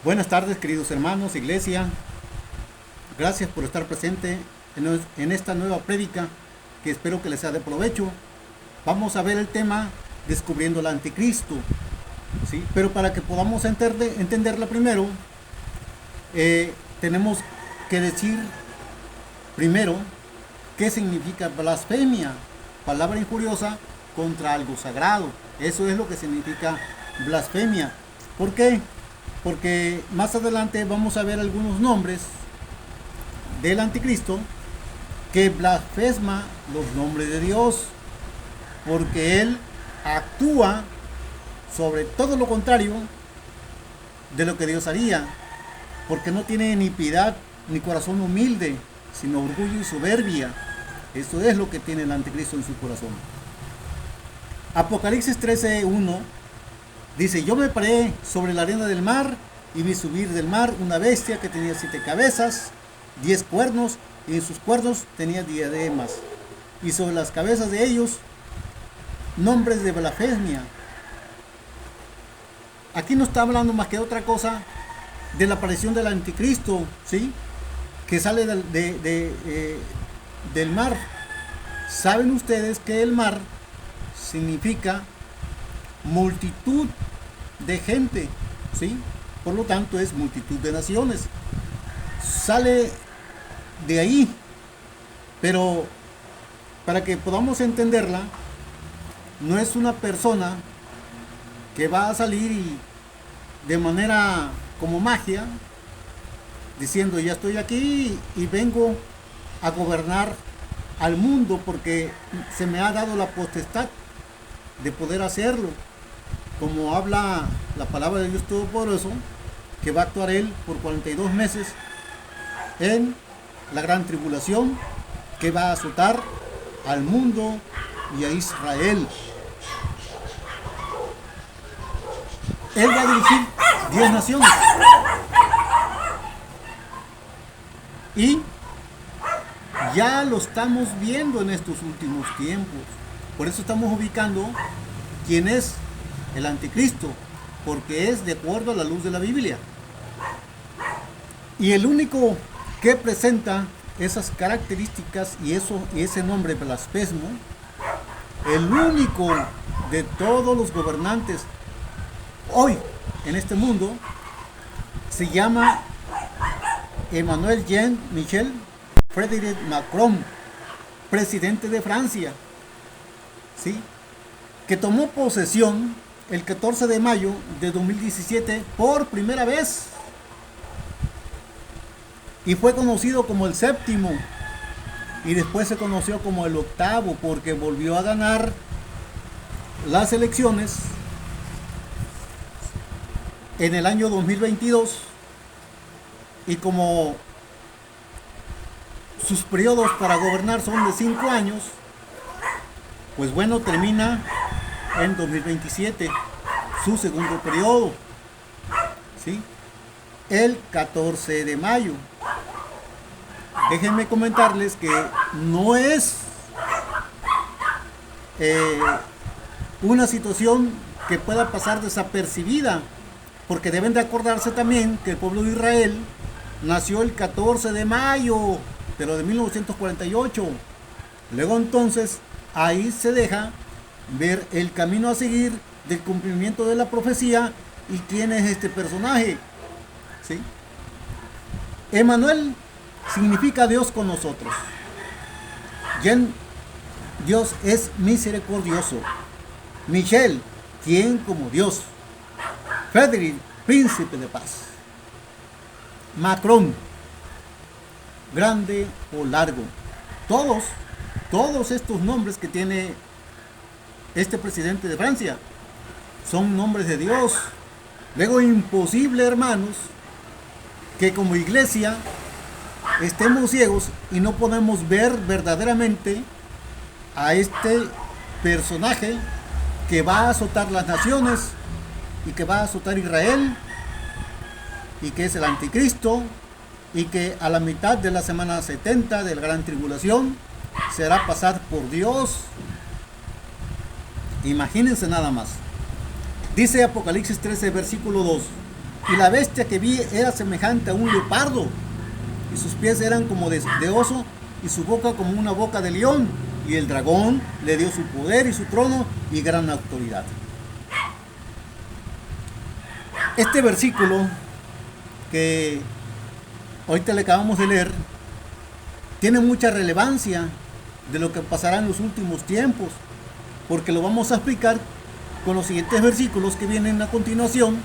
Buenas tardes, queridos hermanos, iglesia. Gracias por estar presente en esta nueva prédica que espero que les sea de provecho. Vamos a ver el tema descubriendo al anticristo, ¿sí? Pero para que podamos entenderla primero, tenemos que decir primero qué significa blasfemia, palabra injuriosa contra algo sagrado. Eso es lo que significa blasfemia. ¿Por qué? Porque más adelante vamos a ver algunos nombres del anticristo que blasfema los nombres de Dios, porque él actúa sobre todo lo contrario de lo que Dios haría, porque no tiene ni piedad ni corazón humilde, sino orgullo y soberbia. Eso es lo que tiene el anticristo en su corazón. Apocalipsis 13:1 dice: yo me paré sobre la arena del mar y vi subir del mar una bestia que tenía 7 cabezas, 10 cuernos, y en sus cuernos tenía diademas, y sobre las cabezas de ellos nombres de blasfemia. Aquí no está hablando más que otra cosa de la aparición del anticristo, ¿sí? Que sale del mar. Saben ustedes que el mar significa multitud de gente, ¿sí? Por lo tanto es multitud de naciones. Sale de ahí, pero para que podamos entenderla, no es una persona que va a salir y de manera como magia, diciendo: ya estoy aquí y vengo a gobernar al mundo porque se me ha dado la potestad de poder hacerlo, como habla la palabra de Dios Todopoderoso, que va a actuar él por 42 meses en la gran tribulación, que va a azotar al mundo y a Israel. Él va a dirigir 10 naciones. Y ya lo estamos viendo en estos últimos tiempos. Por eso estamos ubicando quién es el anticristo, porque es de acuerdo a la luz de la Biblia. Y el único que presenta esas características y ese nombre blasfemo, el único de todos los gobernantes hoy en este mundo, se llama Emmanuel Jean Michel Frédéric Macron, presidente de Francia, ¿sí? Que tomó posesión el 14 de mayo de 2017 por primera vez, y fue conocido como el séptimo, y después se conoció como el octavo, porque volvió a ganar las elecciones en el año 2022, y como sus periodos para gobernar son de 5 años, pues bueno, termina en 2027 su segundo periodo, ¿sí? El 14 de mayo. Déjenme comentarles que no es una situación que pueda pasar desapercibida, porque deben de acordarse también que el pueblo de Israel nació el 14 de mayo, pero de 1948. Luego entonces ahí se deja ver el camino a seguir del cumplimiento de la profecía y quién es este personaje, ¿sí? Emmanuel significa Dios con nosotros. Dios es misericordioso. Michel, ¿quién como Dios? Frédéric, príncipe de paz. Macron, grande o largo. Todos estos nombres que tiene este presidente de Francia son nombres de Dios. Luego, imposible, hermanos, que como iglesia estemos ciegos y no podemos ver verdaderamente a este personaje que va a azotar las naciones y que va a azotar Israel, y que es el anticristo, y que a la mitad de la semana 70 de la gran tribulación se hará pasar por Dios. Imagínense nada más. Dice Apocalipsis 13, versículo 2: Y la bestia que vi era semejante a un leopardo, y sus pies eran como de oso, y su boca como una boca de león. Y el dragón le dio su poder y su trono y gran autoridad. Este versículo que ahorita le acabamos de leer tiene mucha relevancia de lo que pasará en los últimos tiempos, porque lo vamos a explicar con los siguientes versículos que vienen a continuación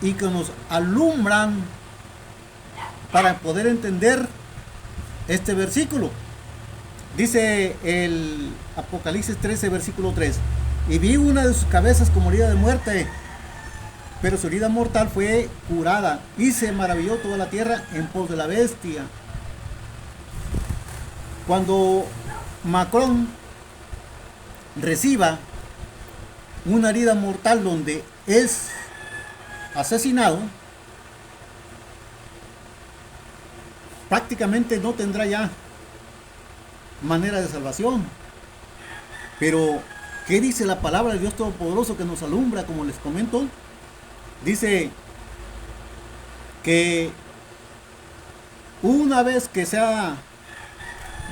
y que nos alumbran para poder entender este versículo. Dice el Apocalipsis 13, versículo 3: y vi una de sus cabezas como herida de muerte, pero su herida mortal fue curada, y se maravilló toda la tierra en pos de la bestia. Cuando Macron reciba una herida mortal donde es asesinado, prácticamente no tendrá ya manera de salvación. Pero ¿qué dice la palabra de Dios Todopoderoso que nos alumbra? Como les comento, dice que una vez que sea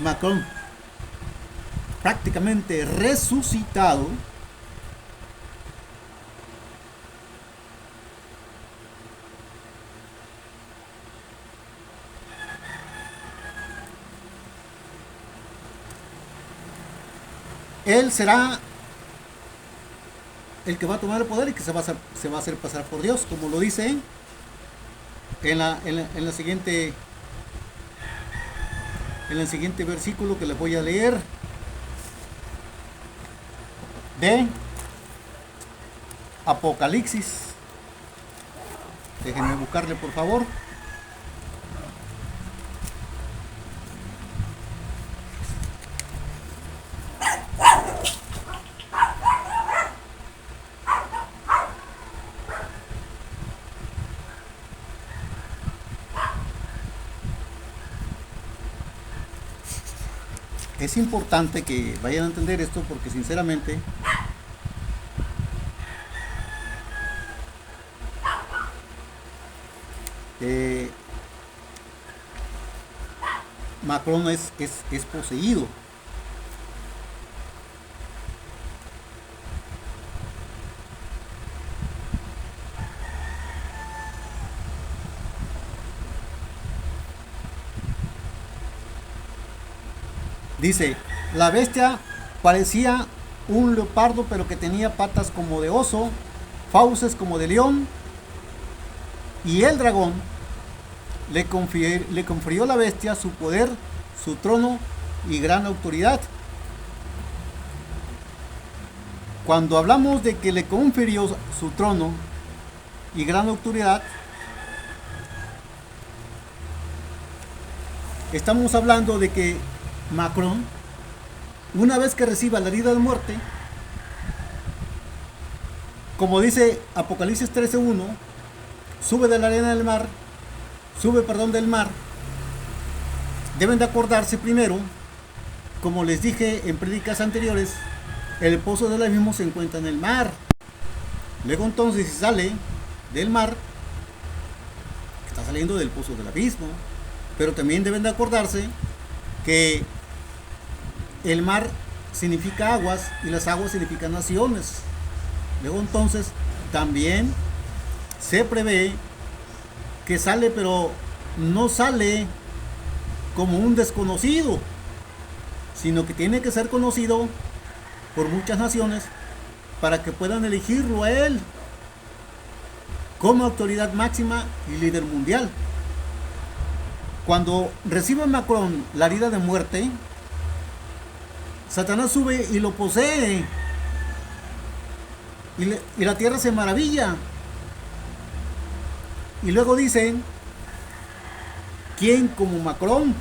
Macron prácticamente resucitado, él será el que va a tomar el poder y que se va a hacer pasar por Dios, como lo dice en el siguiente versículo que les voy a leer, de Apocalipsis. Déjenme buscarle, por favor. Es importante que vayan a entender esto, porque sinceramente Macron es poseído. Dice, la bestia parecía un leopardo, pero que tenía patas como de oso, fauces como de león, y el dragón le confirió a la bestia su poder, su trono y gran autoridad. Cuando hablamos de que le confirió su trono y gran autoridad, estamos hablando de que Macron, una vez que reciba la herida de muerte, como dice Apocalipsis 13:1, sube de la arena del mar, del mar. Deben de acordarse primero, como les dije en prédicas anteriores, el pozo del abismo se encuentra en el mar. Luego entonces, si sale del mar, está saliendo del pozo del abismo. Pero también deben de acordarse que el mar significa aguas y las aguas significan naciones. Luego entonces también se prevé que sale, pero no sale como un desconocido, sino que tiene que ser conocido por muchas naciones para que puedan elegirlo a él como autoridad máxima y líder mundial. Cuando recibe Macron la herida de muerte, Satanás sube y lo posee, y la tierra se maravilla. Y luego dicen, ¿quién como Macron?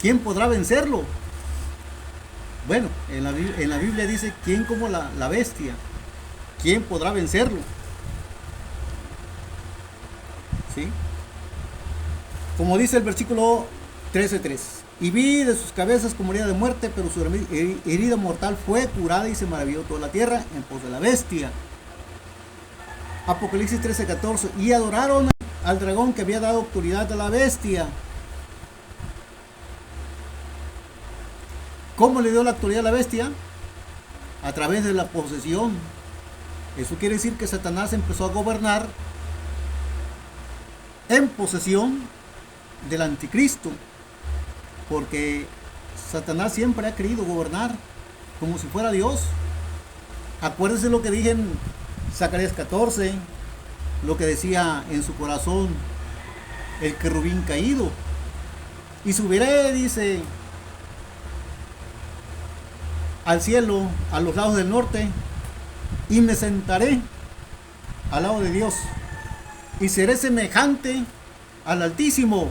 ¿Quién podrá vencerlo? Bueno, en la Biblia dice, ¿quién como la bestia? ¿Quién podrá vencerlo? ¿Sí? Como dice el versículo 13:3, y vi de sus cabezas como herida de muerte, pero su herida mortal fue curada, y se maravilló toda la tierra en pos de la bestia. Apocalipsis 13:14. Y adoraron al dragón que había dado autoridad a la bestia. ¿Cómo le dio la autoridad a la bestia? A través de la posesión. Eso quiere decir que Satanás empezó a gobernar en posesión del anticristo, porque Satanás siempre ha querido gobernar como si fuera Dios. Acuérdense lo que dije en Zacarías 14, lo que decía en su corazón el querubín caído. Y subiré, dice, al cielo, a los lados del norte, y me sentaré al lado de Dios, y seré semejante al Altísimo.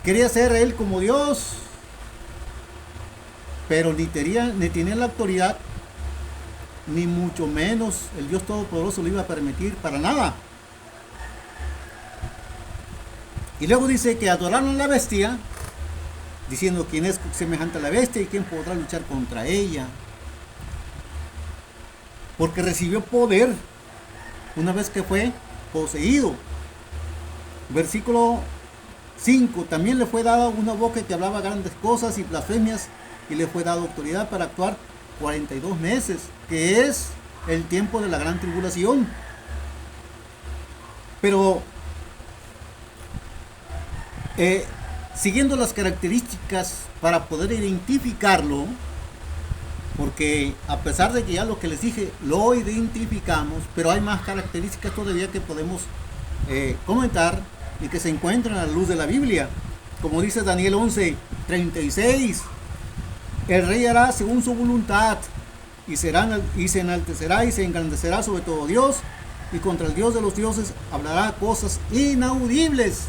Quería ser él como Dios, pero ni tenía la autoridad, ni mucho menos el Dios Todopoderoso lo iba a permitir para nada. Y luego dice que adoraron a la bestia, diciendo quién es semejante a la bestia y quién podrá luchar contra ella. Porque recibió poder una vez que fue poseído. Versículo 5. También le fue dada una boca que hablaba grandes cosas y blasfemias, y le fue dada autoridad para actuar 42 meses, que es el tiempo de la gran tribulación. Pero siguiendo las características para poder identificarlo, porque a pesar de que ya lo que les dije lo identificamos, pero hay más características todavía que podemos comentar y que se encuentran a la luz de la Biblia. Como dice Daniel 11:36, el rey hará según su voluntad, y se enaltecerá y se engrandecerá sobre todo Dios, y contra el Dios de los dioses hablará cosas inaudibles,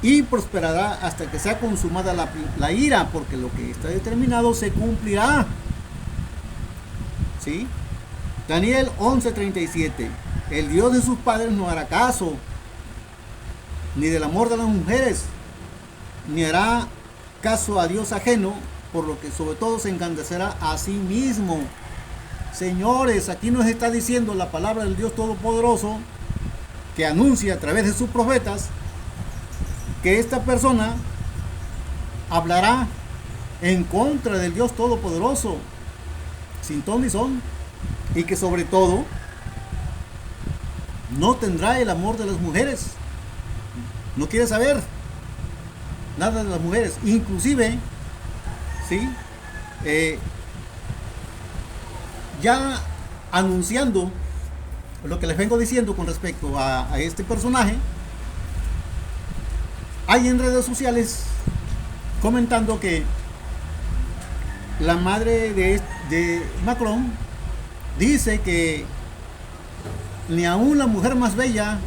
y prosperará hasta que sea consumada la ira, porque lo que está determinado se cumplirá. ¿Sí? Daniel 11:37. El Dios de sus padres no hará caso, ni del amor de las mujeres, ni hará caso a Dios ajeno, por lo que sobre todo se engrandecerá a sí mismo. Señores, aquí nos está diciendo la palabra del Dios Todopoderoso, que anuncia a través de sus profetas, que esta persona hablará en contra del Dios Todopoderoso, sin ton ni son, y que sobre todo no tendrá el amor de las mujeres. No quiere saber nada de las mujeres, inclusive, ¿sí? Ya anunciando lo que les vengo diciendo con respecto a este personaje. Hay en redes sociales comentando que la madre de Macron dice que ni aún la mujer más bella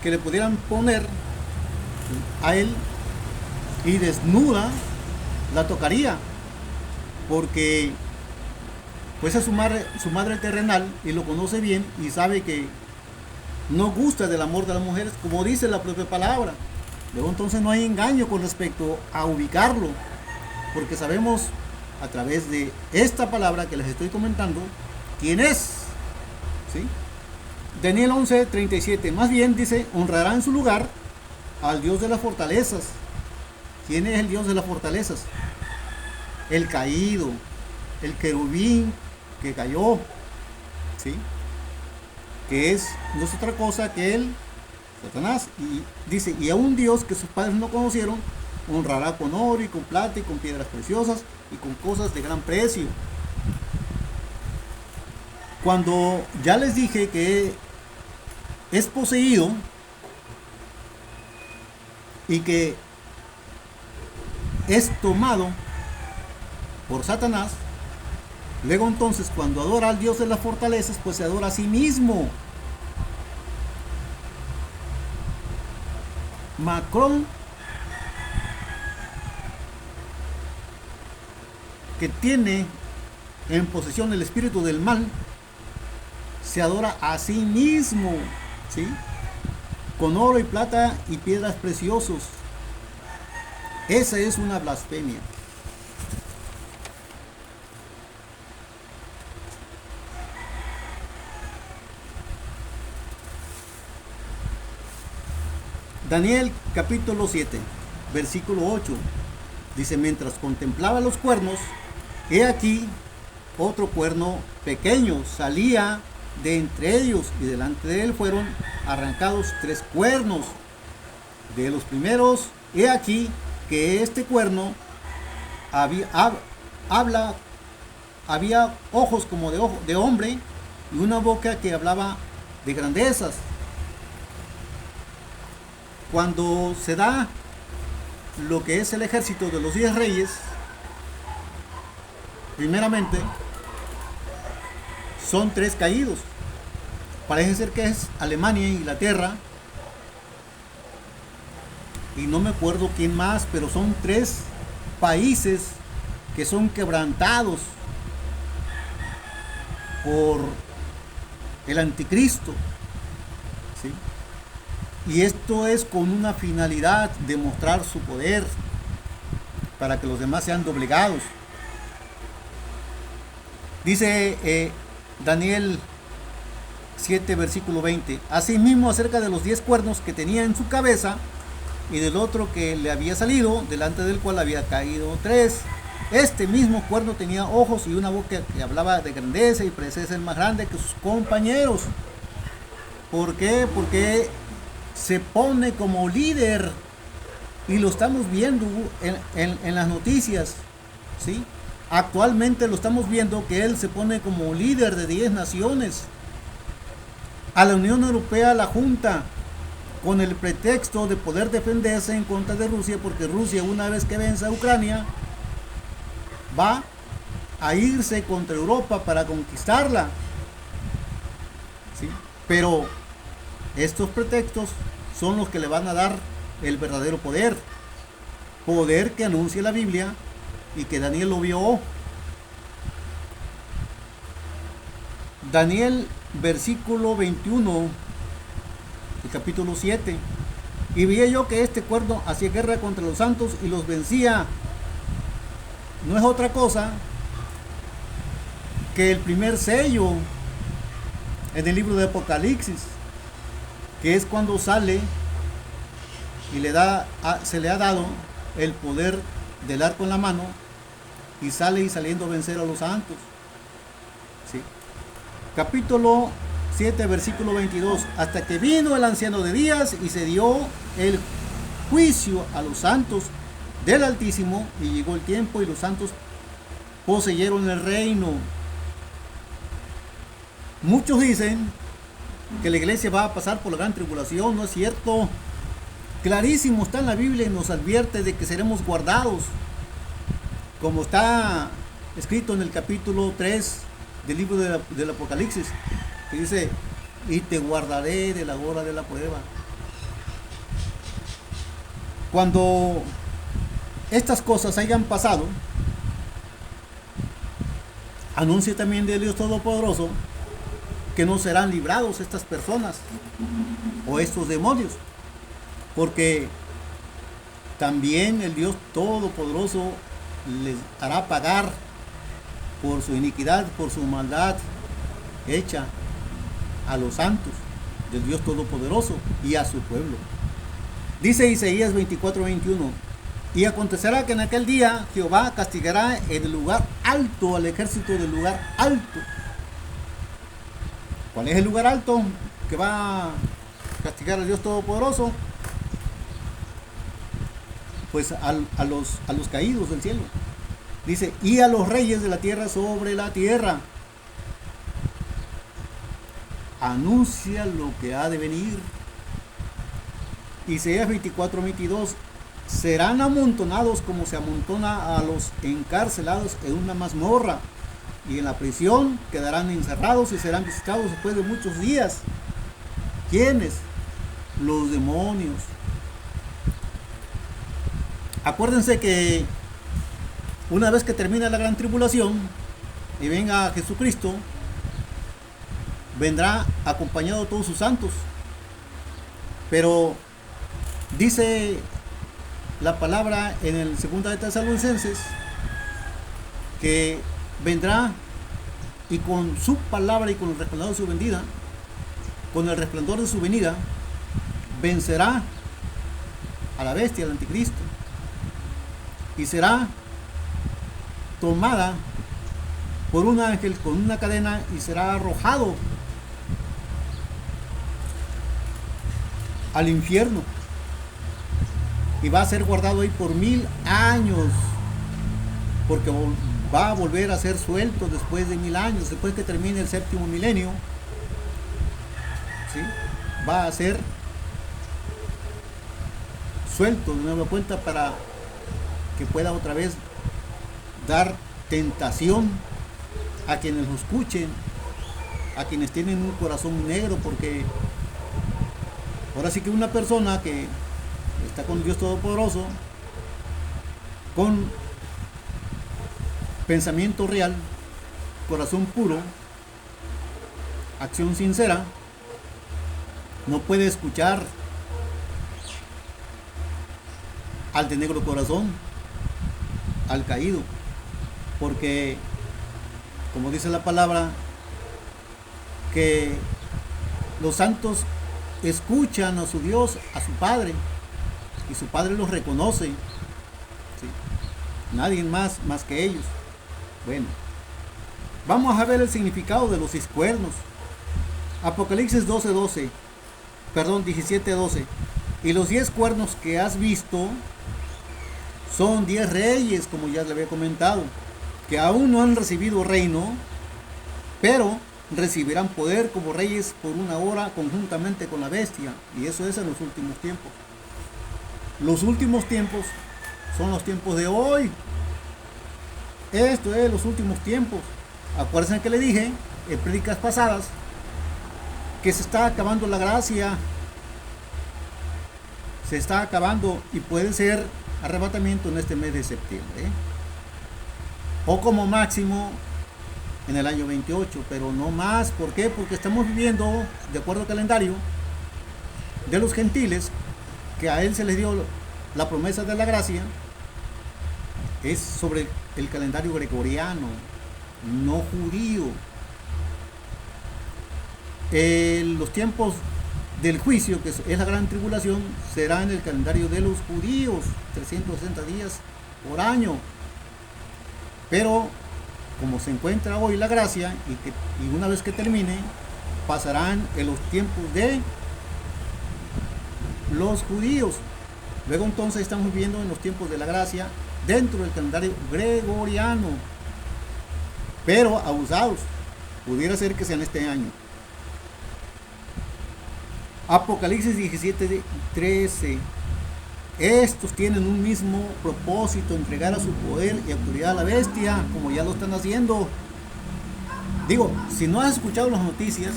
que le pudieran poner a él y desnuda la tocaría, porque pues es su madre terrenal y lo conoce bien y sabe que no gusta del amor de las mujeres, como dice la propia palabra. Luego entonces no hay engaño con respecto a ubicarlo, porque sabemos a través de esta palabra que les estoy comentando quién es. ¿Sí? Daniel 11:37. Más bien dice, honrará en su lugar al Dios de las fortalezas. ¿Quién es el Dios de las fortalezas? El caído, el querubín que cayó, ¿sí? Que no es otra cosa que él, Satanás. Y dice, y a un Dios que sus padres no conocieron, honrará con oro y con plata y con piedras preciosas y con cosas de gran precio. Cuando ya les dije que es poseído y que es tomado por Satanás, luego entonces cuando adora al Dios de las fortalezas, pues se adora a sí mismo. Macron, que tiene en posesión el espíritu del mal, se adora a sí mismo, ¿sí? Con oro y plata y piedras preciosas. Esa es una blasfemia. Daniel capítulo 7, versículo 8. Dice, mientras contemplaba los cuernos, he aquí otro cuerno pequeño salía de entre ellos, y delante de él fueron arrancados 3 cuernos. De los primeros, he aquí que este cuerno había ojos como de hombre, y una boca que hablaba de grandezas. Cuando se da lo que es el ejército de los 10 reyes, primeramente son 3 caídos. Parece ser que es Alemania, Inglaterra, y no me acuerdo quién más, pero son 3 países que son quebrantados por el anticristo, ¿sí? Y esto es con una finalidad de mostrar su poder para que los demás sean doblegados. Dice Daniel 7, versículo 20. Asimismo, acerca de los 10 cuernos que tenía en su cabeza y del otro que le había salido, delante del cual había caído 3. Este mismo cuerno tenía ojos y una boca que hablaba de grandeza y parecía ser más grande que sus compañeros. ¿Por qué? Porque se pone como líder, y lo estamos viendo en las noticias, ¿sí? Actualmente lo estamos viendo que él se pone como líder de 10 naciones. A la Unión Europea la junta con el pretexto de poder defenderse en contra de Rusia, porque Rusia, una vez que venza a Ucrania, va a irse contra Europa para conquistarla, ¿sí? Pero estos pretextos son los que le van a dar el verdadero poder. Poder que anuncia la Biblia y que Daniel lo vio. Daniel, versículo 21, el capítulo 7. Y vi yo que este cuerno hacía guerra contra los santos y los vencía. No es otra cosa que el primer sello en el libro de Apocalipsis, que es cuando sale y se le ha dado el poder del arco en la mano, y saliendo a vencer a los santos, ¿sí? Capítulo 7, versículo 22. Hasta que vino el anciano de días y se dio el juicio a los santos del Altísimo, y llegó el tiempo y los santos poseyeron el reino. Muchos dicen que la iglesia va a pasar por la gran tribulación. No es cierto. Clarísimo está en la Biblia y nos advierte de que seremos guardados, como está escrito en el capítulo 3 del libro del Apocalipsis, que dice, y te guardaré de la hora de la prueba. Cuando estas cosas hayan pasado, anuncia también de Dios Todopoderoso que no serán librados estas personas o estos demonios, porque también el Dios Todopoderoso les hará pagar por su iniquidad, por su maldad hecha a los santos del Dios Todopoderoso y a su pueblo. Dice Isaías 24:21, y acontecerá que en aquel día Jehová castigará en el lugar alto al ejército del lugar alto. ¿Cuál es el lugar alto que va a castigar al Dios Todopoderoso? Pues a los caídos del cielo. Dice, y a los reyes de la tierra sobre la tierra. Anuncia lo que ha de venir. Isaías 24:22. Serán amontonados como se amontona a los encarcelados en una mazmorra, y en la prisión quedarán encerrados y serán visitados después de muchos días. ¿Quiénes? Los demonios. Acuérdense que una vez que termine la gran tribulación y venga Jesucristo, vendrá acompañado de todos sus santos. Pero dice la palabra en el 2 de Tesalonicenses que vendrá, y con su palabra y con el resplandor de su venida, vencerá a la bestia, al anticristo, y será tomada por un ángel con una cadena y será arrojado al infierno y va a ser guardado ahí por 1000 años, porque va a volver a ser suelto después de 1000 años, después que termine el séptimo milenio, ¿sí? Va a ser suelto de nueva cuenta para que pueda otra vez dar tentación a quienes lo escuchen, a quienes tienen un corazón negro, porque ahora sí que una persona que está con Dios Todopoderoso, con pensamiento real, corazón puro, acción sincera, no puede escuchar al de negro corazón, al caído, porque como dice la palabra, que los santos escuchan a su Dios, a su Padre, y su Padre los reconoce, ¿sí? Nadie más que ellos. Bueno, vamos a ver el significado de los 6 cuernos. Apocalipsis 12:12, perdón, 17:12. Y los 10 cuernos que has visto son 10 reyes, como ya le había comentado, que aún no han recibido reino, pero recibirán poder como reyes por una hora conjuntamente con la bestia. Y eso es en los últimos tiempos. Los últimos tiempos son los tiempos de hoy. Esto es los últimos tiempos. Acuérdense que le dije en prédicas pasadas que se está acabando la gracia. Se está acabando y puede ser arrebatamiento en este mes de septiembre, o como máximo en el año 28, pero no más. ¿Por qué? Porque estamos viviendo, de acuerdo al calendario de los gentiles, que a él se les dio la promesa de la gracia, es sobre el calendario gregoriano, no judío. Los tiempos del juicio, que es la gran tribulación, será en el calendario de los judíos, 360 días por año. Pero como se encuentra hoy la gracia, y una vez que termine, pasarán en los tiempos de los judíos. Luego entonces estamos viviendo en los tiempos de la gracia dentro del calendario gregoriano, pero abusados. Pudiera ser que sean este año. Apocalipsis 17:13. Estos tienen un mismo propósito: entregar a su poder y autoridad a la bestia, como ya lo están haciendo. Digo, si no has escuchado las noticias,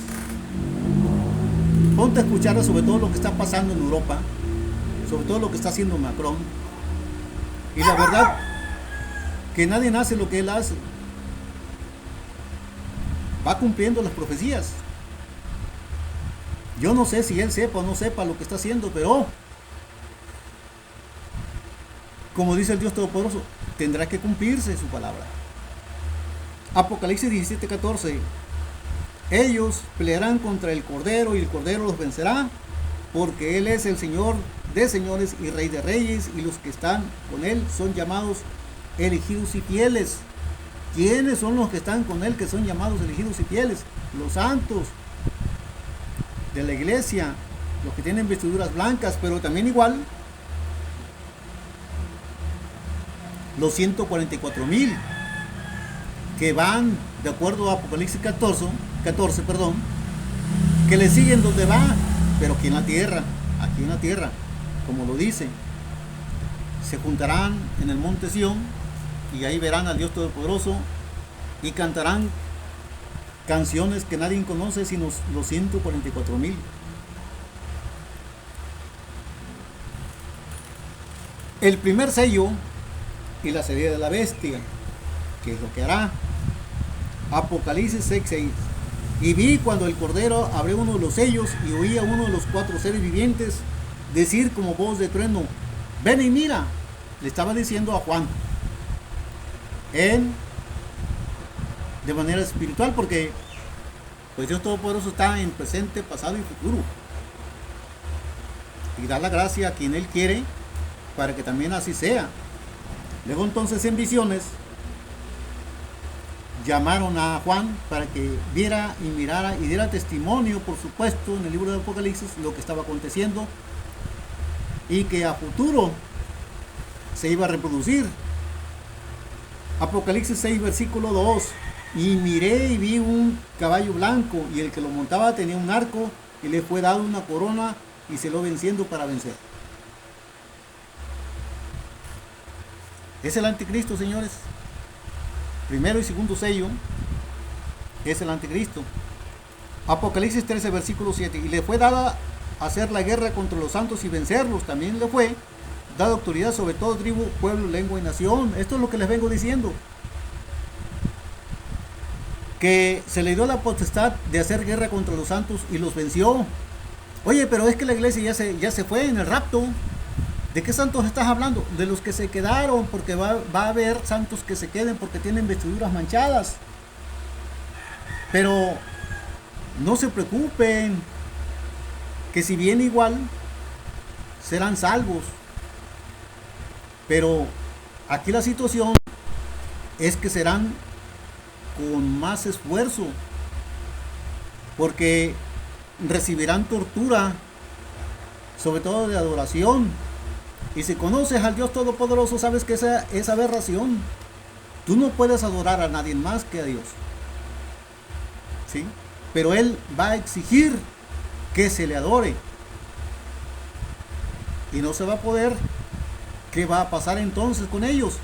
ponte a escuchar sobre todo lo que está pasando en Europa, sobre todo lo que está haciendo Macron. Y la verdad, que nadie hace lo que él hace. Va cumpliendo las profecías. Yo no sé si él sepa o no sepa lo que está haciendo, pero como dice el Dios Todopoderoso, tendrá que cumplirse su palabra. Apocalipsis 17:14. Ellos pelearán contra el Cordero y el Cordero los vencerá, porque Él es el Señor de señores y Rey de reyes, y los que están con Él son llamados elegidos y fieles. ¿Quiénes son los que están con Él que son llamados elegidos y fieles? Los santos de la iglesia, los que tienen vestiduras blancas, pero también igual los 144,000 que van, de acuerdo a Apocalipsis 14, que le siguen donde va, pero aquí en la tierra, como lo dice, se juntarán en el monte Sión y ahí verán al Dios Todopoderoso y cantarán canciones que nadie conoce sino los 144,000. El primer sello y la serie de la bestia, que es lo que hará. Apocalipsis 6:6. Y vi cuando el Cordero abrió uno de los sellos y oía uno de los 4 seres vivientes decir como voz de trueno: ven y mira. Le estaba diciendo a Juan de manera espiritual, porque pues Dios Todopoderoso está en presente, pasado y futuro, y da la gracia a quien Él quiere para que también así sea. Luego entonces en visiones llamaron a Juan para que viera y mirara y diera testimonio, por supuesto, en el libro de Apocalipsis, lo que estaba aconteciendo y que a futuro se iba a reproducir. Apocalipsis 6, versículo 2. Y miré y vi un caballo blanco, y el que lo montaba tenía un arco, y le fue dado una corona, y se lo venciendo para vencer. Es el anticristo, señores. Primero y segundo sello es el anticristo. Apocalipsis 13, versículo 7. Y le fue dada hacer la guerra contra los santos y vencerlos. También le fue dada autoridad sobre todo tribu, pueblo, lengua y nación. Esto es lo que les vengo diciendo. Que se le dio la potestad de hacer guerra contra los santos y los venció. Oye, pero es que la iglesia ya se fue en el rapto. ¿De qué santos estás hablando? De los que se quedaron, porque va a haber santos que se queden porque tienen vestiduras manchadas. Pero no se preocupen, que si bien igual, serán salvos. Pero aquí la situación es que serán con más esfuerzo, porque recibirán tortura, sobre todo de adoración. Y si conoces al Dios Todopoderoso, sabes que esa es aberración. Tú no puedes adorar a nadie más que a Dios, ¿sí? Pero Él va a exigir que se le adore, y no se va a poder. ¿Qué va a pasar entonces con ellos?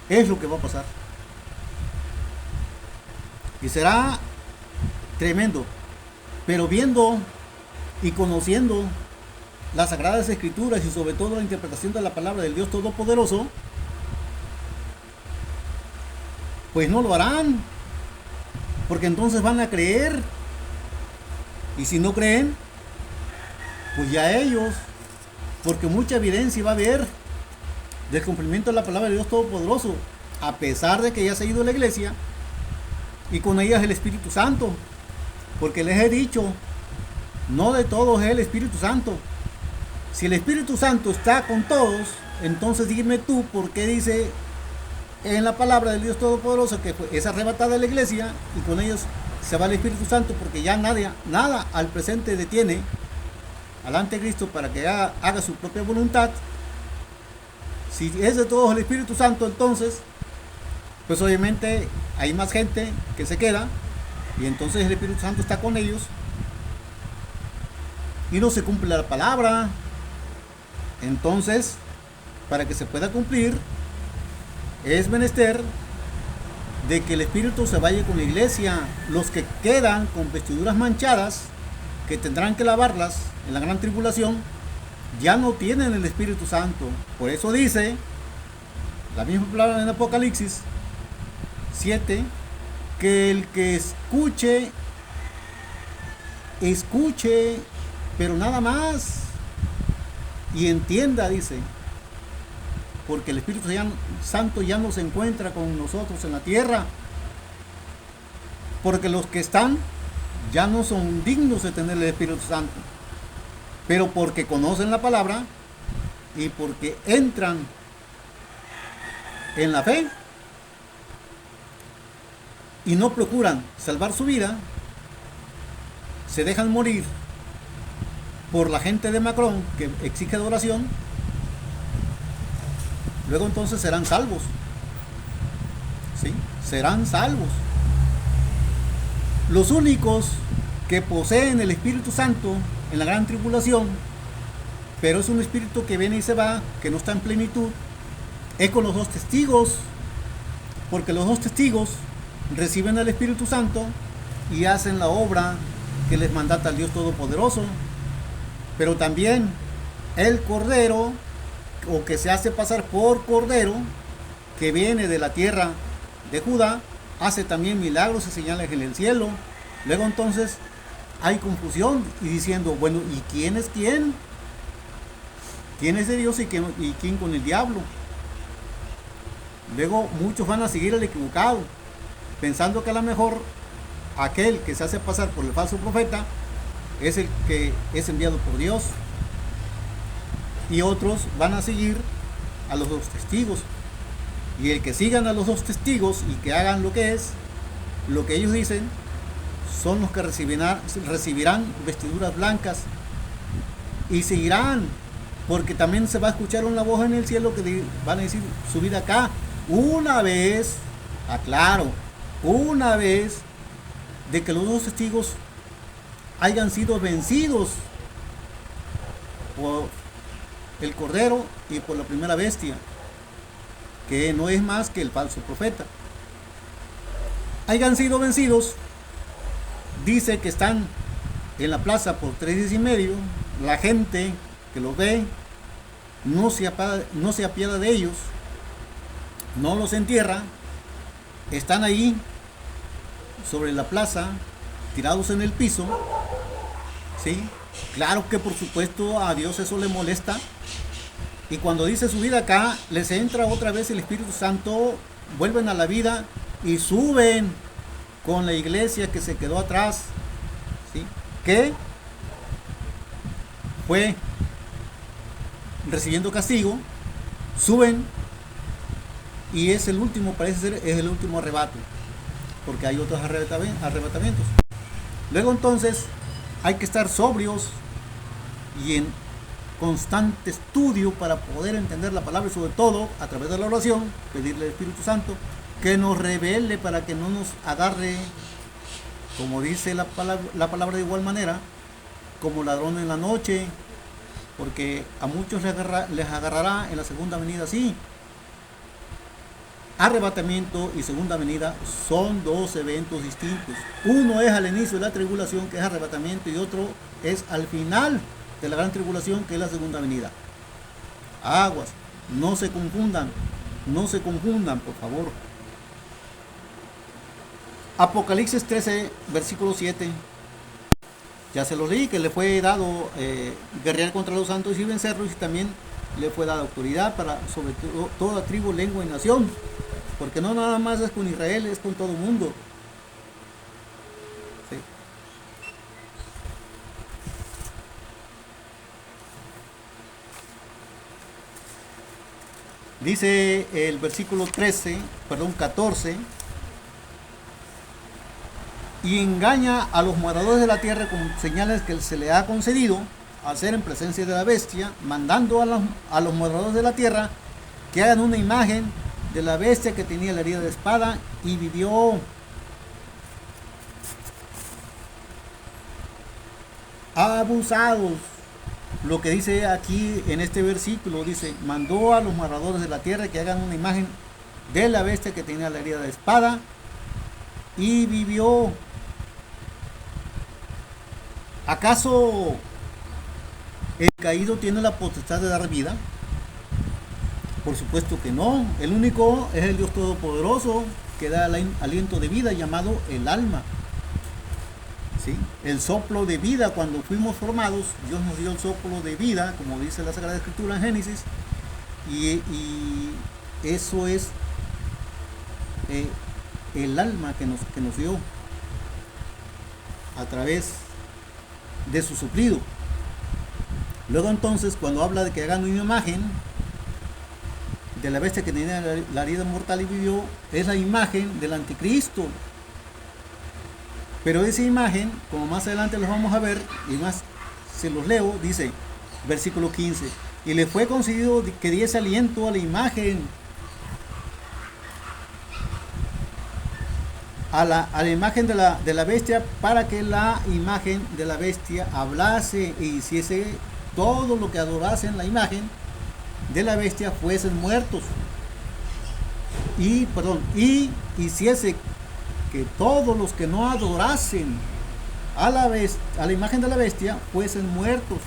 Es lo que va a pasar. Y será tremendo. Pero viendo y conociendo las Sagradas Escrituras y sobre todo la interpretación de la palabra del Dios Todopoderoso, pues no lo harán. Porque entonces van a creer. Y si no creen, pues ya ellos. Porque mucha evidencia va a haber del cumplimiento de la palabra de Dios Todopoderoso, a pesar de que ya se ha ido la iglesia y con ella es el Espíritu Santo. Porque les he dicho, no de todos es el Espíritu Santo. Si el Espíritu Santo está con todos, entonces dime tú por qué dice en la palabra del Dios Todopoderoso que es arrebatada la iglesia y con ellos se va el Espíritu Santo, porque ya nada al presente detiene al anticristo para que haga su propia voluntad. Si es de todos el Espíritu Santo, entonces pues obviamente hay más gente que se queda, y entonces el Espíritu Santo está con ellos y no se cumple la palabra. Entonces, para que se pueda cumplir, es menester de que el Espíritu se vaya con la iglesia. Los que quedan con vestiduras manchadas, que tendrán que lavarlas en la gran tribulación, ya no tienen el Espíritu Santo. Por eso dice la misma palabra en Apocalipsis 7, que el que escuche, pero nada más, y entienda, dice, porque el Espíritu Santo ya no se encuentra con nosotros en la tierra, porque los que están ya no son dignos de tener el Espíritu Santo, pero porque conocen la palabra y porque entran en la fe y no procuran salvar su vida, se dejan morir por la gente de Macron que exige adoración, luego entonces serán salvos. ¿Sí? Serán salvos. Los únicos que poseen el Espíritu Santo en la gran tribulación, pero es un espíritu que viene y se va, que no está en plenitud, es con los dos testigos, porque los dos testigos reciben el Espíritu Santo y hacen la obra que les mandata el Dios Todopoderoso. Pero también el Cordero, o que se hace pasar por Cordero, que viene de la tierra de Judá, hace también milagros y señales en el cielo. Luego entonces hay confusión y diciendo, bueno, ¿y quién es quién? ¿Quién es de Dios y quién con el diablo? Luego muchos van a seguir al equivocado, pensando que a lo mejor aquel que se hace pasar por el falso profeta es el que es enviado por Dios. y otros van a seguir a los dos testigos. Y el que sigan a los dos testigos y que hagan lo que es, lo que ellos dicen, son los que recibirán vestiduras blancas y seguirán, porque también se va a escuchar una voz en el cielo que van a decir, subid acá, una vez, aclaro, una vez de que los dos testigos hayan sido vencidos por el Cordero y por la primera bestia, que no es más que el falso profeta. Hayan sido vencidos, dice que están en la plaza por 3 días y medio, la gente que los ve no se apiada de ellos, no los entierra, están ahí sobre la plaza, tirados en el piso, ¿sí? Claro que por supuesto a Dios eso le molesta, y cuando dice subir acá, les entra otra vez el Espíritu Santo, vuelven a la vida y suben con la iglesia que se quedó atrás, ¿sí? Que fue recibiendo castigo, suben, y es el último, parece ser, es el último arrebato, porque hay otros arrebatamientos. Luego entonces hay que estar sobrios y en constante estudio para poder entender la palabra, y sobre todo a través de la oración, pedirle al Espíritu Santo que nos revele para que no nos agarre, como dice la palabra de igual manera, como ladrón en la noche, porque a muchos les agarrará en la segunda venida así. Arrebatamiento y segunda venida son dos eventos distintos. Uno es al inicio de la tribulación, que es arrebatamiento, y otro es al final de la gran tribulación, que es la segunda venida. Aguas, no se confundan, por favor. Apocalipsis 13, versículo 7. Ya se lo leí, que le fue dado guerrear contra los santos y vencerlos, y también le fue dada autoridad para sobre toda tribu, lengua y nación. Porque no nada más es con Israel, es con todo el mundo. Sí. Dice el versículo 14, y engaña a los moradores de la tierra con señales que se le ha concedido hacer en presencia de la bestia, mandando a los moradores de la tierra que hagan una imagen de la bestia que tenía la herida de espada y vivió. Abusados. Lo que dice aquí en este versículo, dice, mandó a los moradores de la tierra que hagan una imagen de la bestia que tenía la herida de espada y vivió. ¿Acaso el caído tiene la potestad de dar vida? Por supuesto que no. El único es el Dios Todopoderoso, que da aliento de vida, llamado el alma. ¿Sí? El soplo de vida. Cuando fuimos formados, Dios nos dio el soplo de vida, como dice la Sagrada Escritura en Génesis, y eso es el alma que nos dio a través de su suplido. Luego entonces, cuando habla de que hagan una imagen de la bestia que tenía la herida mortal y vivió, es la imagen del anticristo. Pero esa imagen, como más adelante los vamos a ver, y más se los leo, dice, versículo 15, y le fue concedido que diese aliento a la imagen, a la imagen de la bestia, para que la imagen de la bestia hablase e hiciese todo lo que adorasen la imagen de la bestia fuesen muertos, y hiciese que todos los que no adorasen a la imagen de la bestia fuesen muertos.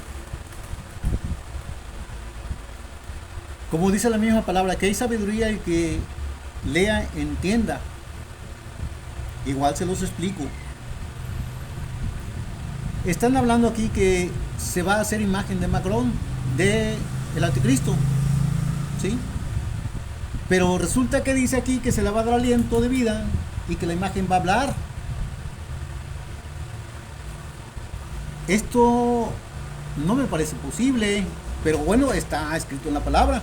Como dice la misma palabra, que hay sabiduría y que lea, entienda. Igual se los explico. Están hablando aquí que se va a hacer imagen de Macrón, de el anticristo, ¿sí? Pero resulta que dice aquí que se le va a dar aliento de vida y que la imagen va a hablar. Esto no me parece posible. Pero bueno, está escrito en la palabra.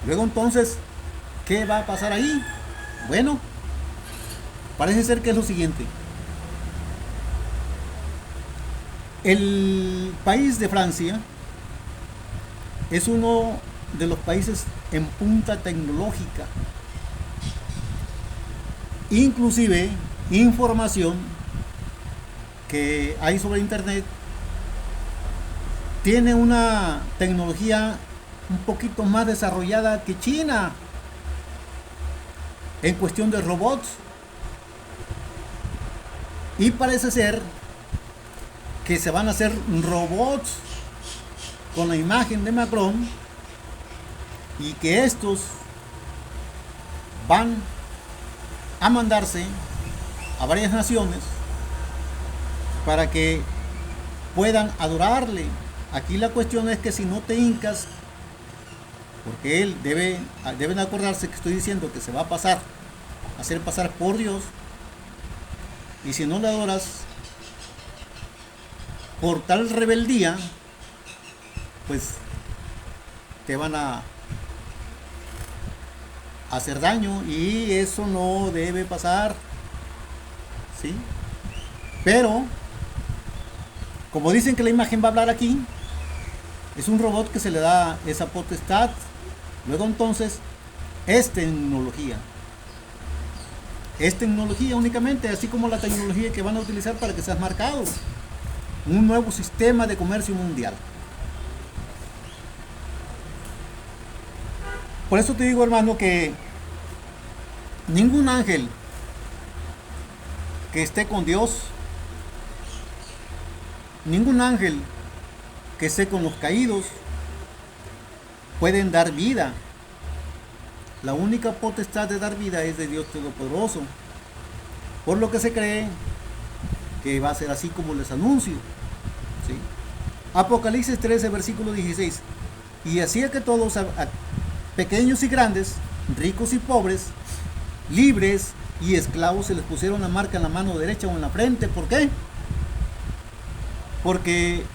Luego entonces, ¿qué va a pasar ahí? Bueno, parece ser que es lo siguiente. El país de Francia es uno de los países en punta tecnológica. Inclusive, información que hay sobre internet tiene una tecnología un poquito más desarrollada que China en cuestión de robots. Y parece ser que se van a hacer robots con la imagen de Macron y que estos van a mandarse a varias naciones para que puedan adorarle. Aquí la cuestión es que si no te hincas, porque él deben acordarse que estoy diciendo que se va a pasar, a hacer pasar por Dios, y si no le adoras, por tal rebeldía, pues te van a hacer daño y eso no debe pasar, ¿sí? Pero, como dicen que la imagen va a hablar aquí, es un robot que se le da esa potestad. Luego entonces, es tecnología. Es tecnología únicamente, así como la tecnología que van a utilizar para que seas marcado. Un nuevo sistema de comercio mundial. Por eso te digo, hermano, que ningún ángel que esté con Dios, ningún ángel que esté con los caídos, pueden dar vida. La única potestad de dar vida es de Dios Todopoderoso. Por lo que se cree que va a ser así como les anuncio. ¿Sí? Apocalipsis 13, versículo 16. Y hacía que todos, pequeños y grandes, ricos y pobres, libres y esclavos, se les pusiera una marca en la mano derecha o en la frente. ¿Por qué? Porque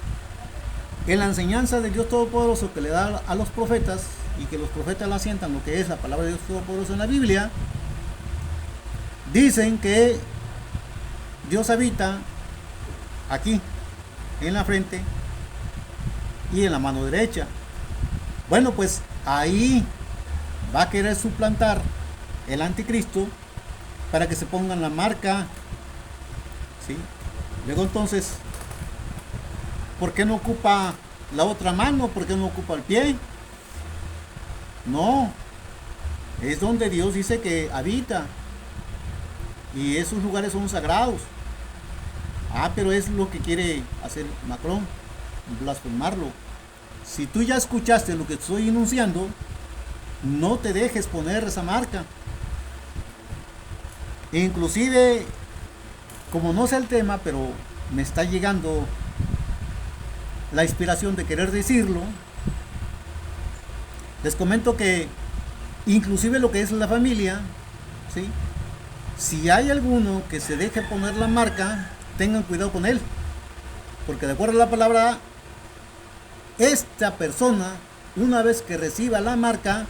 en la enseñanza de Dios Todopoderoso que le da a los profetas, y que los profetas la asientan lo que es la palabra de Dios Todopoderoso en la Biblia, dicen que Dios habita aquí, en la frente y en la mano derecha. Bueno, pues ahí va a querer suplantar el anticristo para que se pongan la marca, ¿sí? Luego entonces, ¿por qué no ocupa la otra mano? ¿Por qué no ocupa el pie? No, es donde Dios dice que habita, y esos lugares son sagrados. Pero es lo que quiere hacer Macron, blasfemarlo. Si tú ya escuchaste lo que estoy enunciando, no te dejes poner esa marca. Inclusive, como no sé el tema, pero me está llegando la inspiración de querer decirlo, les comento que inclusive lo que es la familia, ¿sí? Si hay alguno que se deje poner la marca, tengan cuidado con él, porque de acuerdo a la palabra, esta persona, una vez que reciba la marca,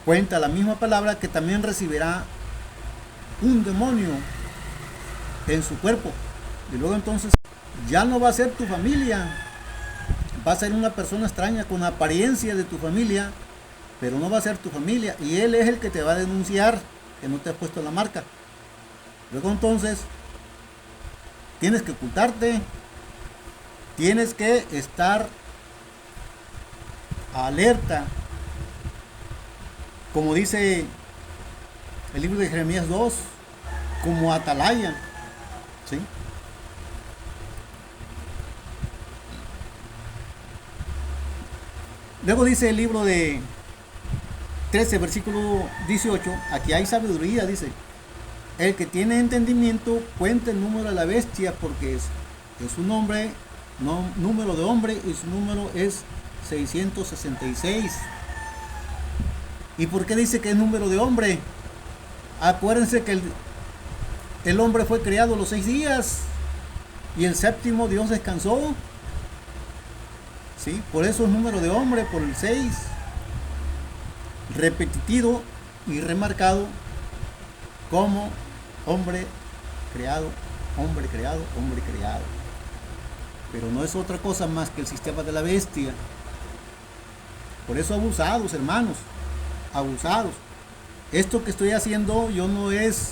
cuenta la misma palabra que también recibirá un demonio en su cuerpo, y luego entonces ya no va a ser tu familia, va a ser una persona extraña con apariencia de tu familia, pero no va a ser tu familia, y él es el que te va a denunciar que no te has puesto la marca. Luego entonces tienes que ocultarte, tienes que estar alerta, como dice el libro de Jeremías 2, como atalaya, ¿sí? Luego dice el libro de 13, versículo 18, aquí hay sabiduría, dice: el que tiene entendimiento cuenta el número de la bestia, porque es un nombre, no, número de hombre, y su número es 666. ¿Y por qué dice que es número de hombre? Acuérdense que el hombre fue creado los 6 días y el séptimo Dios descansó. ¿sí? Por eso el número de hombre, por el 6, repetitivo y remarcado como hombre creado, hombre creado, hombre creado. Pero no es otra cosa más que el sistema de la bestia. Por eso abusados, hermanos, abusados. Esto que estoy haciendo yo no es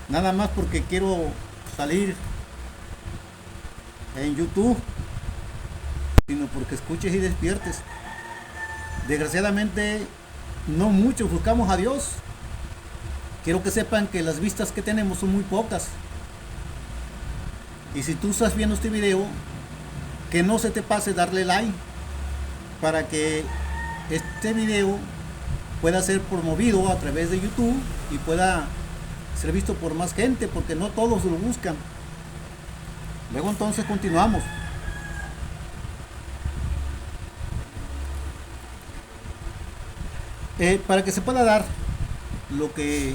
nada más porque quiero salir en YouTube, sino porque escuches y despiertes. Desgraciadamente no muchos buscamos a Dios. Quiero que sepan que las vistas que tenemos son muy pocas. Y si tú estás viendo este video, que no se te pase darle like para que este video pueda ser promovido a través de YouTube y pueda ser visto por más gente, porque no todos lo buscan. Luego entonces continuamos. Para que se pueda dar lo que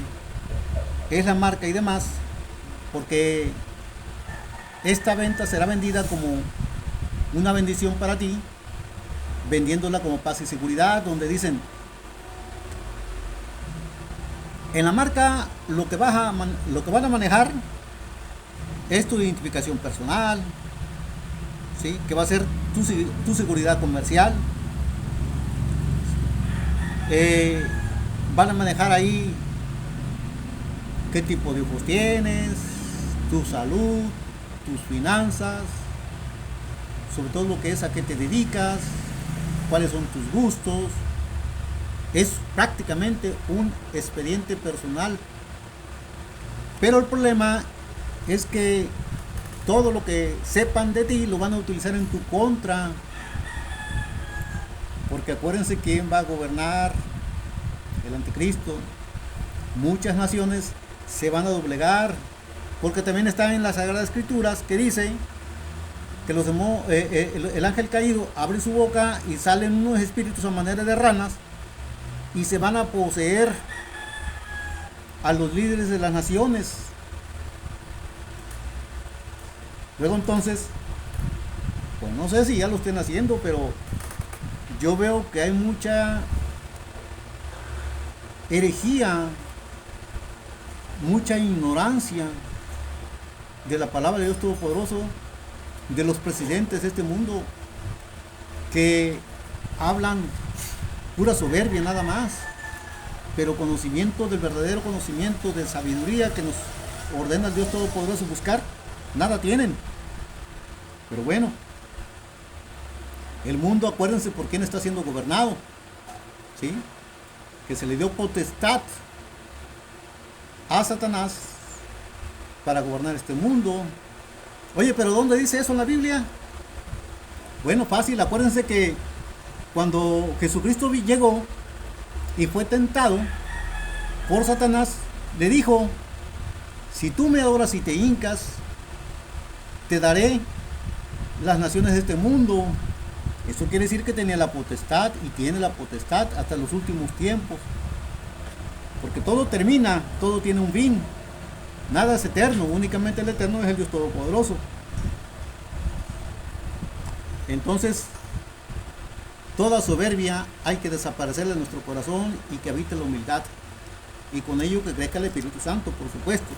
es la marca y demás, porque esta venta será vendida como una bendición para ti, vendiéndola como paz y seguridad, donde dicen en la marca lo que van a manejar es tu identificación personal, ¿sí? Que va a ser tu seguridad comercial. Van a manejar ahí qué tipo de ojos tienes, tu salud, tus finanzas, sobre todo lo que es a qué te dedicas, cuáles son tus gustos. Es prácticamente un expediente personal. Pero el problema es que todo lo que sepan de ti lo van a utilizar en tu contra. Porque acuérdense quién va a gobernar, el anticristo. Muchas naciones se van a doblegar, porque también está en las Sagradas Escrituras que dice que el ángel caído abre su boca y salen unos espíritus a manera de ranas y se van a poseer a los líderes de las naciones. Luego entonces, pues no sé si ya lo estén haciendo, pero yo veo que hay mucha herejía, mucha ignorancia de la palabra de Dios Todopoderoso, de los presidentes de este mundo, que hablan pura soberbia nada más, pero conocimiento del verdadero conocimiento, de sabiduría que nos ordena el Dios Todopoderoso buscar, nada tienen. Pero bueno, el mundo, acuérdense por quién está siendo gobernado, ¿sí? Que se le dio potestad a Satanás para gobernar este mundo. Oye, pero ¿dónde dice eso en la Biblia? Bueno, fácil, acuérdense que cuando Jesucristo llegó y fue tentado por Satanás, le dijo: si tú me adoras y te hincas, te daré las naciones de este mundo. Eso quiere decir que tenía la potestad y tiene la potestad hasta los últimos tiempos. Porque todo termina, todo tiene un fin. Nada es eterno, únicamente el eterno es el Dios Todopoderoso. Entonces, toda soberbia hay que desaparecerla de nuestro corazón y que habite la humildad. Y con ello que crezca el Espíritu Santo, por supuesto.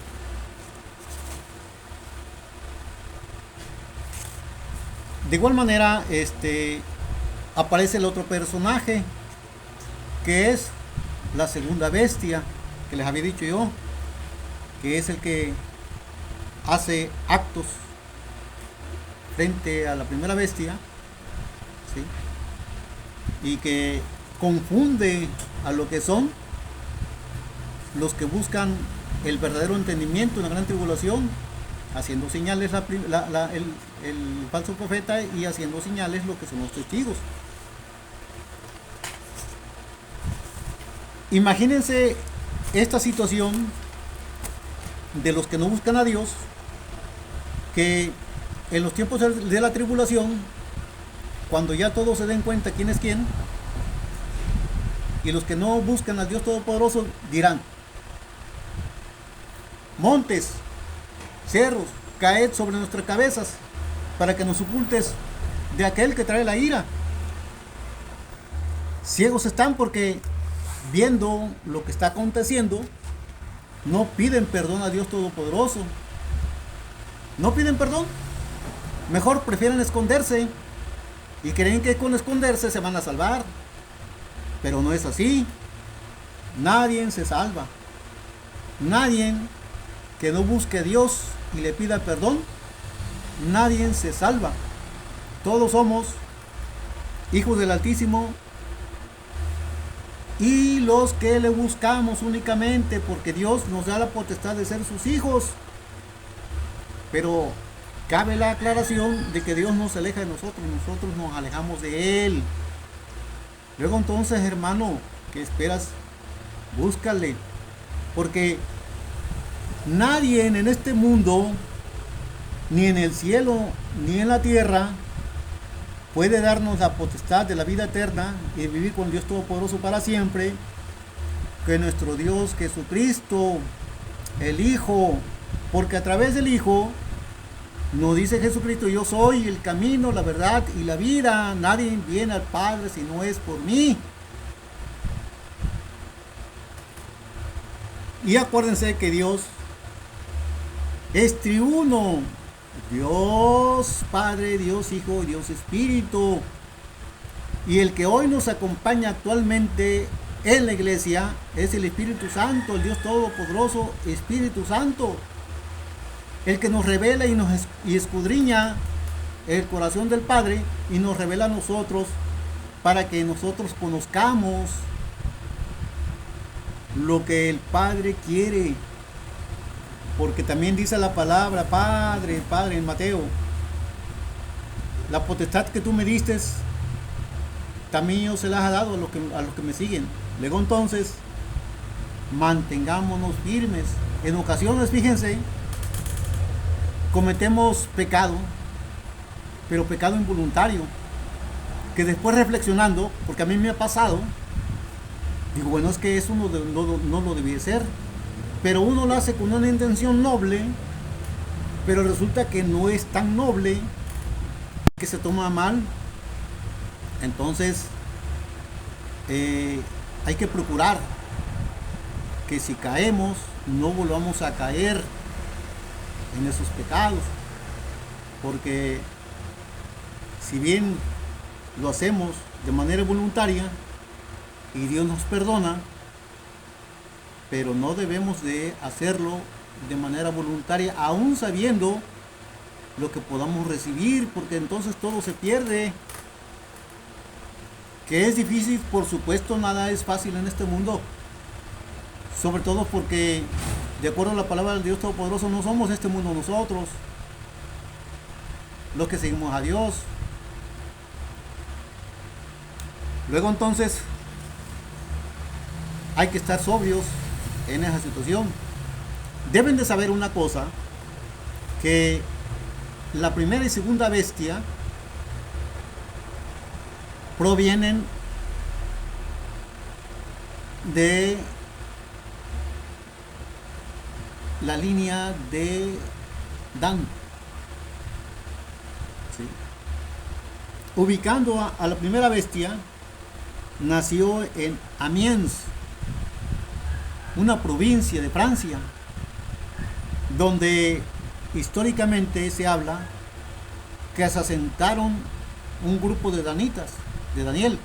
De igual manera, aparece el otro personaje, que es la segunda bestia, que les había dicho yo, que es el que hace actos frente a la primera bestia, ¿sí? Y que confunde a lo que son los que buscan el verdadero entendimiento en la gran tribulación, haciendo señales el falso profeta y haciendo señales lo que son los testigos. Imagínense esta situación de los que no buscan a Dios, que en los tiempos de la tribulación, cuando ya todos se den cuenta quién es quién, y los que no buscan al Dios Todopoderoso dirán: montes, cerros, caed sobre nuestras cabezas para que nos ocultes de aquel que trae la ira. Ciegos están porque viendo lo que está aconteciendo, no piden perdón a Dios Todopoderoso. No piden perdón. Mejor prefieren esconderse y creen que con esconderse se van a salvar. Pero no es así. Nadie se salva. Nadie que no busque a Dios y le pida perdón, nadie se salva. Todos somos hijos del Altísimo, y los que le buscamos únicamente porque Dios nos da la potestad de ser sus hijos. Pero cabe la aclaración de que Dios no se aleja de nosotros, nosotros nos alejamos de Él. Luego entonces, hermano, ¿qué esperas? Búscale, porque nadie en este mundo, ni en el cielo, ni en la tierra, puede darnos la potestad de la vida eterna y vivir con Dios Todopoderoso para siempre, que nuestro Dios Jesucristo, el Hijo, porque a través del Hijo nos dice Jesucristo: yo soy el camino, la verdad y la vida, nadie viene al Padre si no es por mí. Y acuérdense que Dios es triuno: Dios Padre, Dios Hijo, Dios Espíritu. Y el que hoy nos acompaña actualmente en la iglesia es el Espíritu Santo, el Dios Todopoderoso, Espíritu Santo, el que nos revela y escudriña el corazón del Padre y nos revela a nosotros para que nosotros conozcamos lo que el Padre quiere. Porque también dice la palabra: Padre, Padre, en Mateo, la potestad que tú me diste, también yo se las he dado a los que me siguen. Luego entonces, mantengámonos firmes. En ocasiones, fíjense, cometemos pecado, pero pecado involuntario, que después reflexionando, porque a mí me ha pasado, digo, bueno, es que eso no lo debía ser. Pero uno lo hace con una intención noble, pero resulta que no es tan noble, que se toma mal. Entonces, hay que procurar que si caemos, no volvamos a caer en esos pecados. Porque si bien lo hacemos de manera voluntaria y Dios nos perdona, pero no debemos de hacerlo de manera voluntaria, aún sabiendo lo que podamos recibir, porque entonces todo se pierde. Que es difícil, por supuesto, nada es fácil en este mundo, sobre todo porque, de acuerdo a la palabra del Dios Todopoderoso, no somos este mundo nosotros, los que seguimos a Dios. Luego entonces hay que estar sobrios en esa situación. Deben de saber una cosa, que la primera y segunda bestia provienen de la línea de Dan. ¿Sí? Ubicando a la primera bestia, nació en Amiens, una provincia de Francia, donde históricamente se habla que se asentaron un grupo de danitas, de Daniel,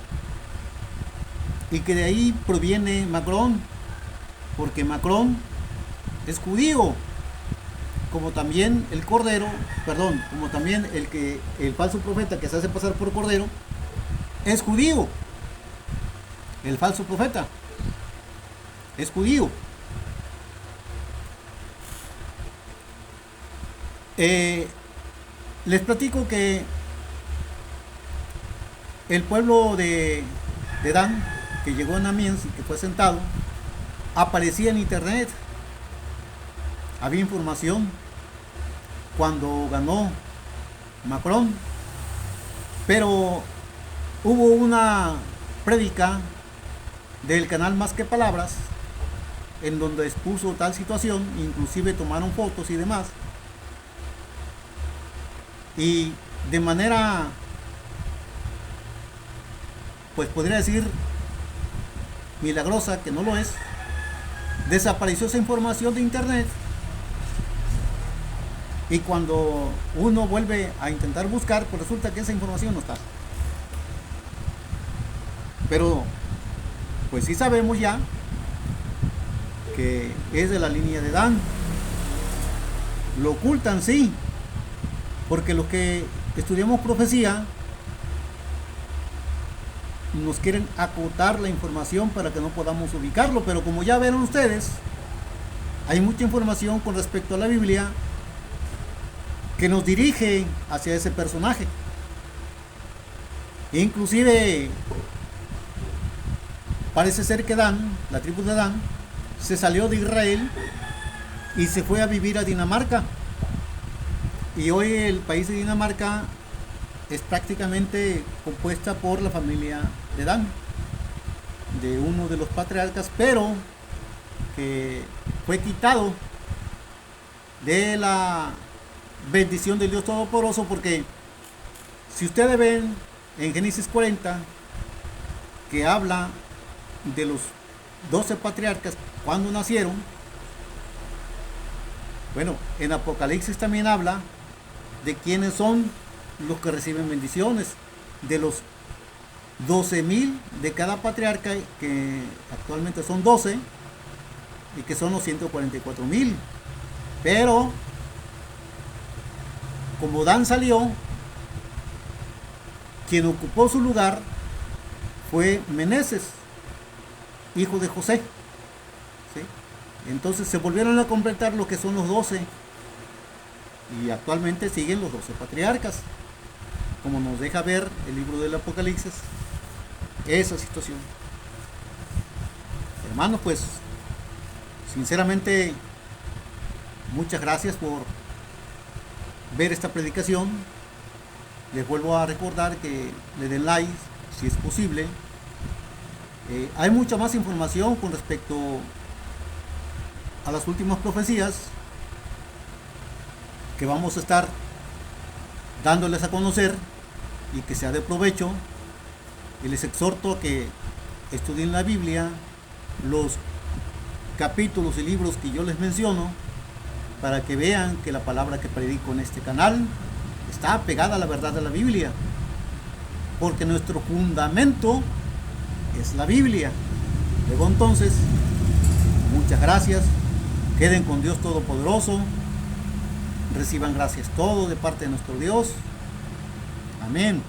y que de ahí proviene Macron, porque Macron es judío, como también el cordero, como también el falso profeta que se hace pasar por cordero es judío. El falso profeta es judío. Les platico que el pueblo de Dan, que llegó en Amiens y que fue sentado, aparecía en internet. Había información cuando ganó Macron, pero hubo una prédica del canal Más que Palabras en donde expuso tal situación, inclusive tomaron fotos y demás, y de manera pues podría decir milagrosa, que no lo es, desapareció esa información de internet, y cuando uno vuelve a intentar buscar, pues resulta que esa información no está. Pero pues sí sabemos ya que es de la línea de Dan. Lo ocultan, sí, porque los que estudiamos profecía nos quieren acotar la información para que no podamos ubicarlo, pero como ya vieron ustedes, hay mucha información con respecto a la Biblia que nos dirige hacia ese personaje. Inclusive parece ser que Dan, la tribu de Dan, se salió de Israel y se fue a vivir a Dinamarca. Y hoy el país de Dinamarca es prácticamente compuesta por la familia de Dan, de uno de los patriarcas, pero que fue quitado de la bendición del Dios Todopoderoso, porque si ustedes ven en Génesis 40 que habla de los 12 patriarcas cuando nacieron, bueno, en Apocalipsis también habla de quiénes son los que reciben bendiciones, de los 12,000 de cada patriarca, que actualmente son 12, y que son los 144,000. Pero como Dan salió, quien ocupó su lugar fue Meneses, hijo de José, ¿sí? Entonces se volvieron a completar lo que son los 12, y actualmente siguen los 12 patriarcas, como nos deja ver el libro del Apocalipsis, esa situación. Hermanos, pues sinceramente muchas gracias por ver esta predicación. Les vuelvo a recordar que le den like si es posible. Hay mucha más información con respecto a las últimas profecías que vamos a estar dándoles a conocer y que sea de provecho. Y les exhorto a que estudien la Biblia, los capítulos y libros que yo les menciono, para que vean que la palabra que predico en este canal está apegada a la verdad de la Biblia, porque nuestro fundamento es la Biblia. Luego entonces, muchas gracias, queden con Dios Todopoderoso, reciban gracias todo de parte de nuestro Dios. Amén.